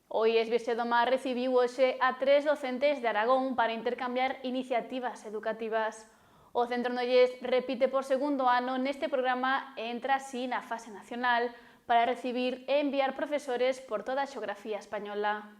O IES Virxe do Mar recibiu hoxe a 3 docentes de Aragón para intercambiar iniciativas educativas. O Centro Nollés repite por segundo ano neste programa e entra así na fase nacional para recibir e enviar profesores por toda a xeografía española.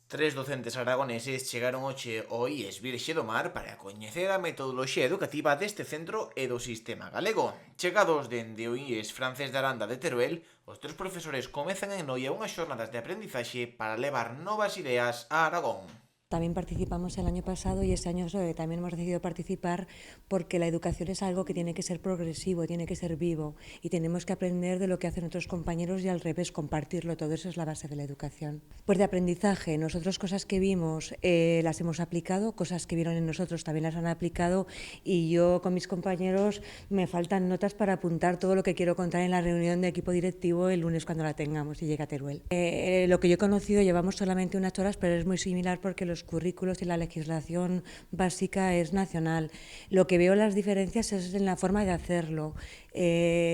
3 docentes aragoneses chegaron hoxe ao IES Virxe do Mar para coñecer a metodoloxía educativa deste centro e do sistema galego. Chegados dende o IES Francés de Aranda de Teruel, os 3 profesores comezan en Noia unhas xornadas de aprendizaxe para levar novas ideas a Aragón. También participamos el año pasado y este año también hemos decidido participar porque la educación es algo que tiene que ser progresivo, tiene que ser vivo y tenemos que aprender de lo que hacen otros compañeros y al revés, compartirlo. Todo eso es la base de la educación. Pues de aprendizaje, nosotros cosas que vimos las hemos aplicado, cosas que vieron en nosotros también las han aplicado y yo con mis compañeros me faltan notas para apuntar todo lo que quiero contar en la reunión de equipo directivo el lunes cuando la tengamos y llegue a Teruel. Lo que yo he conocido llevamos solamente unas horas, pero es muy similar porque los currículos y la legislación básica es nacional. Lo que veo las diferencias es en la forma de hacerlo.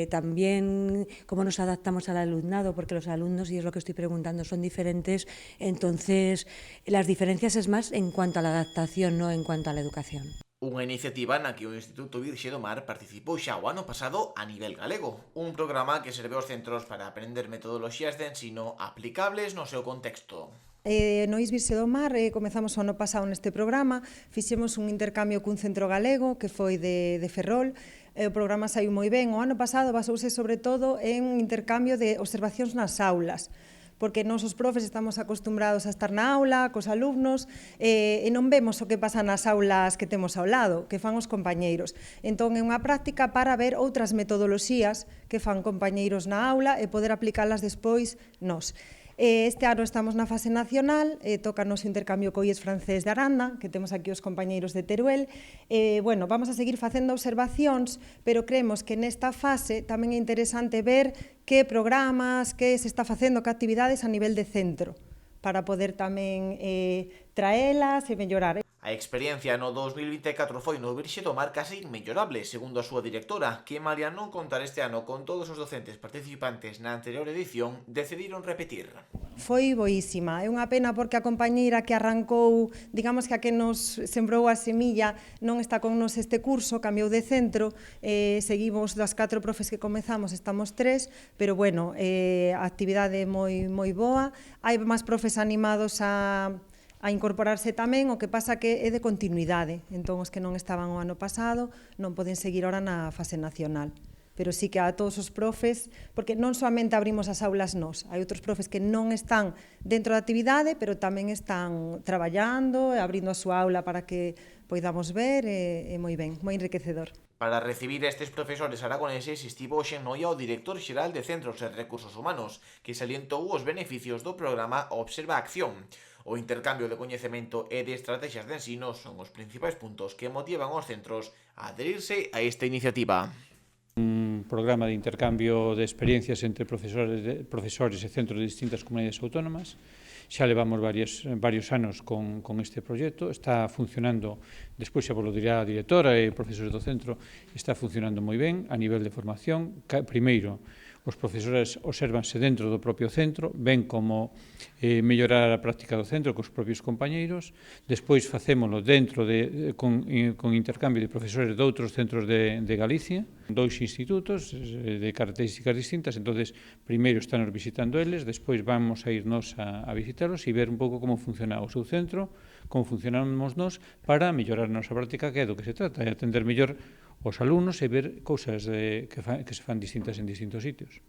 También cómo nos adaptamos al alumnado, porque los alumnos, y es lo que estoy preguntando, son diferentes. Entonces, las diferencias es más en cuanto a la adaptación, no en cuanto a la educación. Unha iniciativa na que o Instituto Virxe do Mar participou xa o ano pasado a nivel galego, un programa que serve aos centros para aprender metodoloxías de ensino aplicables no seu contexto. No IES Virxe do Mar comezamos o ano pasado neste programa, fixemos un intercambio cun centro galego que foi de Ferrol. O programa saiu moi ben. O ano pasado basouse sobre todo en un intercambio de observacións nas aulas, porque nós os profes estamos acostumbrados a estar na aula, cos alumnos, e non vemos o que pasa nas aulas que temos ao lado, que fan os compañeiros. Entón, é unha práctica para ver outras metodoloxías que fan compañeiros na aula e poder aplicalas despois nós. Este ano estamos na fase nacional, tócanos o intercambio co IES Francés de Aranda, que temos aquí os compañeiros de Teruel. Vamos a seguir facendo observacións, pero creemos que nesta fase tamén é interesante ver que programas, que se está facendo, que actividades a nivel de centro, para poder tamén traelas e mellorar. A experiencia no 2024 foi no Virxe do Mar case inmellorable, segundo a súa directora, que malia non contar este ano con todos os docentes participantes na anterior edición, decidiron repetir. Foi boísima, é unha pena porque a compañeira que arrancou, digamos que a que nos sembrou a semilla, non está con nos este curso, cambiou de centro, seguimos das 4 profes que comezamos, estamos 3, pero bueno, a actividade é moi boa, hai máis profes animados a incorporarse tamén, o que pasa que é de continuidade, entón os que non estaban o ano pasado non poden seguir ora na fase nacional. Pero sí que a todos os profes, porque non soamente abrimos as aulas nós, hai outros profes que non están dentro da actividade, pero tamén están traballando, abrindo a súa aula para que poidamos ver, é moi ben, moi enriquecedor. Para recibir estes profesores aragoneses estivo hoxe en Noia o director xeral de Centros e Recursos Humanos, que salientou os beneficios do programa Observa Acción. O intercambio de coñecemento e de estrategias de ensino son os principais puntos que motivan os centros a adherirse a esta iniciativa. Un programa de intercambio de experiencias entre profesores e centros de distintas comunidades autónomas. Xa levamos varios anos con este proxecto, está funcionando, despois xa vos lo dirá a directora e profesores do centro, está funcionando moi ben a nivel de formación. Primeiro, os profesores observanse dentro do propio centro, ven como mellorar a práctica do centro cos propios compañeiros, despois facémolo dentro con intercambio de profesores de outros centros de Galicia, 2 institutos de características distintas, entonces primeiro están visitando eles, despois vamos a irnos a visitarlos e ver un pouco como funciona o seu centro, como funcionamos nós, para mellorar a nosa práctica, que é do que se trata, é atender mellor os alumnos e ver cousas que se fan distintas en distintos sitios.